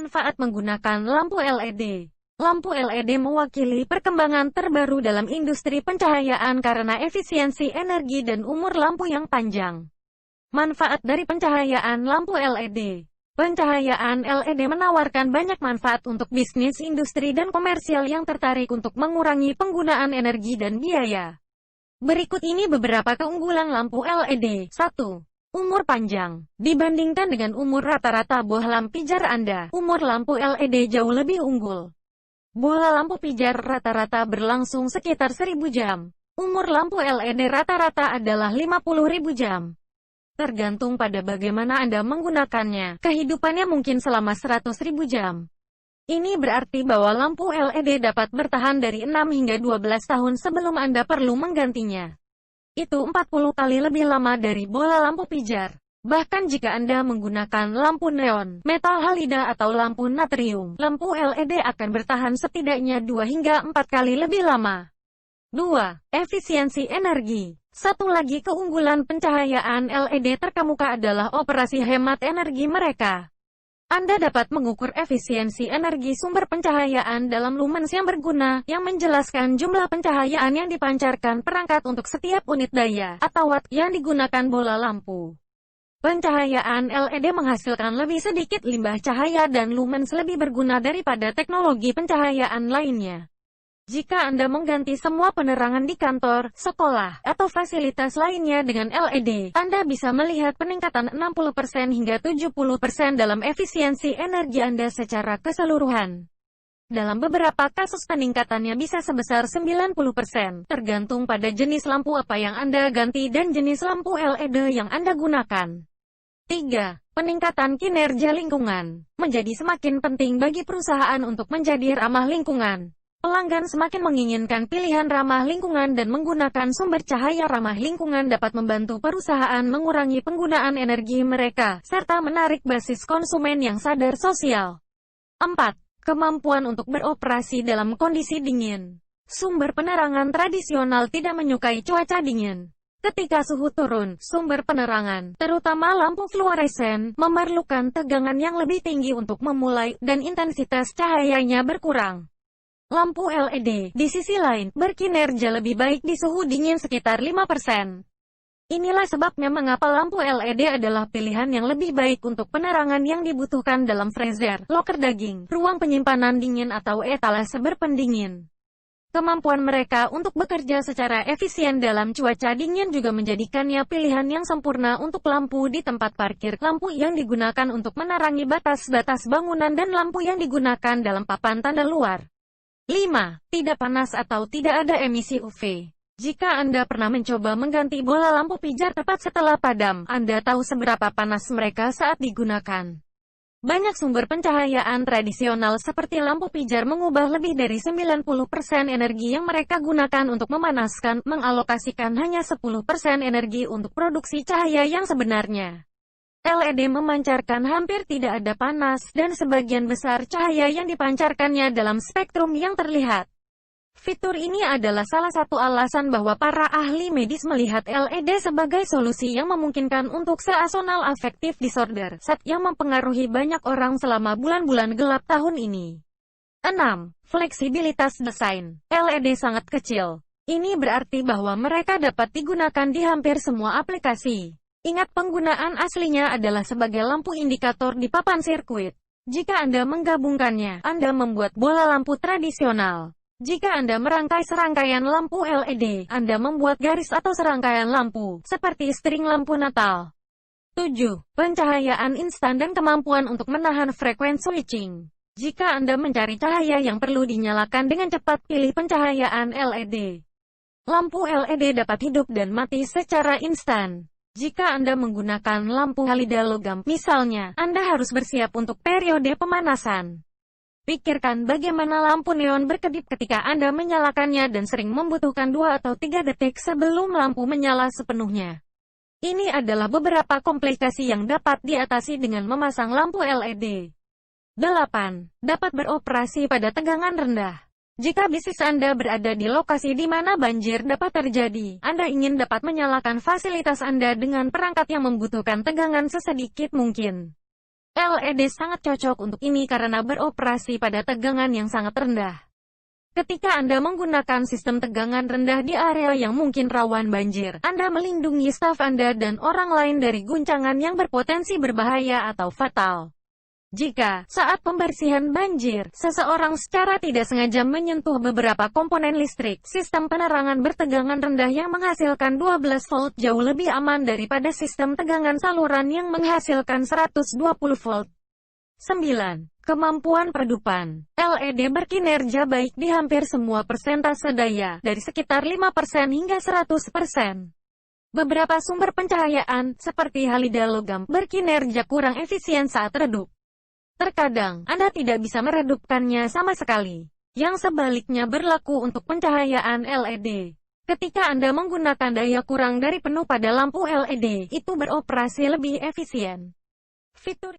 Manfaat menggunakan lampu LED. Lampu LED mewakili perkembangan terbaru dalam industri pencahayaan karena efisiensi energi dan umur lampu yang panjang. Manfaat dari pencahayaan lampu LED. Pencahayaan LED menawarkan banyak manfaat untuk bisnis, industri, dan komersial yang tertarik untuk mengurangi penggunaan energi dan biaya. Berikut ini beberapa keunggulan lampu LED. 1. Umur panjang. Dibandingkan dengan umur rata-rata bola lampu pijar Anda, umur lampu LED jauh lebih unggul. Bola lampu pijar rata-rata berlangsung sekitar 1000 jam. Umur lampu LED rata-rata adalah 50.000 jam. Tergantung pada bagaimana Anda menggunakannya, kehidupannya mungkin selama 100.000 jam. Ini berarti bahwa lampu LED dapat bertahan dari 6 hingga 12 tahun sebelum Anda perlu menggantinya. Itu 40 kali lebih lama dari bola lampu pijar. Bahkan jika Anda menggunakan lampu neon, metal halida atau lampu natrium, lampu LED akan bertahan setidaknya 2 hingga 4 kali lebih lama. 2. Efisiensi energi. Satu lagi keunggulan pencahayaan LED terkemuka adalah operasi hemat energi mereka. Anda dapat mengukur efisiensi energi sumber pencahayaan dalam lumens yang berguna, yang menjelaskan jumlah pencahayaan yang dipancarkan perangkat untuk setiap unit daya, atau watt, yang digunakan bola lampu. Pencahayaan LED menghasilkan lebih sedikit limbah cahaya dan lumens lebih berguna daripada teknologi pencahayaan lainnya. Jika Anda mengganti semua penerangan di kantor, sekolah, atau fasilitas lainnya dengan LED, Anda bisa melihat peningkatan 60% hingga 70% dalam efisiensi energi Anda secara keseluruhan. Dalam beberapa kasus peningkatannya bisa sebesar 90%, tergantung pada jenis lampu apa yang Anda ganti dan jenis lampu LED yang Anda gunakan. 3. Peningkatan kinerja lingkungan. Menjadi semakin penting bagi perusahaan untuk menjadi ramah lingkungan. Pelanggan semakin menginginkan pilihan ramah lingkungan dan menggunakan sumber cahaya ramah lingkungan dapat membantu perusahaan mengurangi penggunaan energi mereka, serta menarik basis konsumen yang sadar sosial. 4. Kemampuan untuk beroperasi dalam kondisi dingin. Sumber penerangan tradisional tidak menyukai cuaca dingin. Ketika suhu turun, sumber penerangan, terutama lampu fluoresen, memerlukan tegangan yang lebih tinggi untuk memulai, dan intensitas cahayanya berkurang. Lampu LED, di sisi lain, berkinerja lebih baik di suhu dingin sekitar 5%. Inilah sebabnya mengapa lampu LED adalah pilihan yang lebih baik untuk penerangan yang dibutuhkan dalam freezer, loker daging, ruang penyimpanan dingin atau etalase berpendingin. Kemampuan mereka untuk bekerja secara efisien dalam cuaca dingin juga menjadikannya pilihan yang sempurna untuk lampu di tempat parkir, lampu yang digunakan untuk menerangi batas-batas bangunan dan lampu yang digunakan dalam papan tanda luar. 5. Tidak panas atau tidak ada emisi UV. Jika Anda pernah mencoba mengganti bola lampu pijar tepat setelah padam, Anda tahu seberapa panas mereka saat digunakan. Banyak sumber pencahayaan tradisional seperti lampu pijar mengubah lebih dari 90% energi yang mereka gunakan untuk memanaskan, mengalokasikan hanya 10% energi untuk produksi cahaya yang sebenarnya. LED memancarkan hampir tidak ada panas, dan sebagian besar cahaya yang dipancarkannya dalam spektrum yang terlihat. Fitur ini adalah salah satu alasan bahwa para ahli medis melihat LED sebagai solusi yang memungkinkan untuk seasonal affective disorder, SAD, yang mempengaruhi banyak orang selama bulan-bulan gelap tahun ini. 6. Fleksibilitas desain. LED sangat kecil. Ini berarti bahwa mereka dapat digunakan di hampir semua aplikasi. Ingat, penggunaan aslinya adalah sebagai lampu indikator di papan sirkuit. Jika Anda menggabungkannya, Anda membuat bola lampu tradisional. Jika Anda merangkai serangkaian lampu LED, Anda membuat garis atau serangkaian lampu, seperti string lampu Natal. 7. Pencahayaan instan dan kemampuan untuk menahan frekuensi switching. Jika Anda mencari cahaya yang perlu dinyalakan dengan cepat, pilih pencahayaan LED. Lampu LED dapat hidup dan mati secara instan. Jika Anda menggunakan lampu halida logam, misalnya, Anda harus bersiap untuk periode pemanasan. Pikirkan bagaimana lampu neon berkedip ketika Anda menyalakannya dan sering membutuhkan 2 atau 3 detik sebelum lampu menyala sepenuhnya. Ini adalah beberapa komplikasi yang dapat diatasi dengan memasang lampu LED. 8. Dapat beroperasi pada tegangan rendah. Jika bisnis Anda berada di lokasi di mana banjir dapat terjadi, Anda ingin dapat menyalakan fasilitas Anda dengan perangkat yang membutuhkan tegangan sesedikit mungkin. LED sangat cocok untuk ini karena beroperasi pada tegangan yang sangat rendah. Ketika Anda menggunakan sistem tegangan rendah di area yang mungkin rawan banjir, Anda melindungi staf Anda dan orang lain dari guncangan yang berpotensi berbahaya atau fatal. Jika, saat pembersihan banjir, seseorang secara tidak sengaja menyentuh beberapa komponen listrik, sistem penerangan bertegangan rendah yang menghasilkan 12 volt jauh lebih aman daripada sistem tegangan saluran yang menghasilkan 120 volt. 9. Kemampuan peredupan. LED berkinerja baik di hampir semua persentase daya, dari sekitar 5% hingga 100%. Beberapa sumber pencahayaan, seperti halida logam, berkinerja kurang efisien saat redup. Terkadang, Anda tidak bisa meredupkannya sama sekali. Yang sebaliknya berlaku untuk pencahayaan LED. Ketika Anda menggunakan daya kurang dari penuh pada lampu LED, itu beroperasi lebih efisien. Fitur